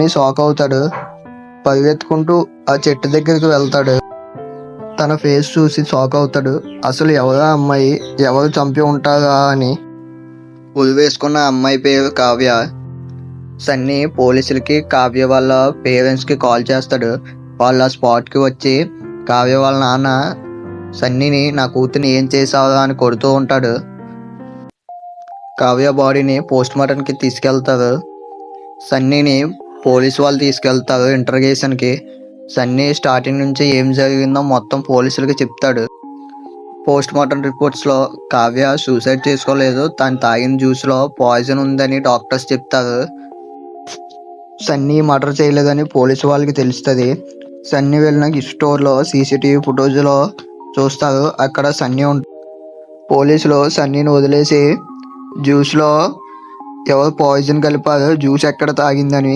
Sunny shock అవుతాడు. పరిగెత్తుకుంటూ ఆ చెట్టు దగ్గరికి వెళ్తాడు. తన ఫేస్ చూసి షాక్ అవుతాడు. అసలు ఎవరా అమ్మాయి, ఎవరు చంపి ఉంటారా అని. ఉరి వేసుకున్న అమ్మాయి పేరు కావ్య. సన్నీ పోలీసులకి కావ్య వాళ్ళ పేరెంట్స్కి కాల్ చేస్తాడు. వాళ్ళ స్పాట్కి వచ్చి కావ్య వాళ్ళ నాన్న సన్నీని, నా కూతుర్ని ఏం చేసావా అని కొడుతూ ఉంటాడు. కావ్య బాడీని పోస్ట్ మార్టంకి తీసుకెళ్తారు. సన్నీని పోలీసు వాళ్ళు తీసుకెళ్తారు ఇంటర్గేషన్కి. సన్నీ స్టార్టింగ్ నుంచి ఏం జరిగిందో మొత్తం పోలీసులకి చెప్తాడు. పోస్ట్ మార్టం రిపోర్ట్స్లో కావ్య సూసైడ్ చేసుకోలేదు, తను తాగిన జ్యూస్లో పాయిజన్ ఉందని డాక్టర్స్ చెప్తారు. సన్నీ మర్డర్ చేయలేదని పోలీసు వాళ్ళకి తెలుస్తుంది. సన్నీ వెళ్ళిన గిఫ్ట్ స్టోర్లో సీసీటీవీ ఫుటేజ్లో చూస్తారు. అక్కడ సన్నీ పోలీసులు సన్నీని వదిలేసి జ్యూస్లో ఎవరు పాయిజన్ కలిపారు, జ్యూస్ ఎక్కడ తాగిందని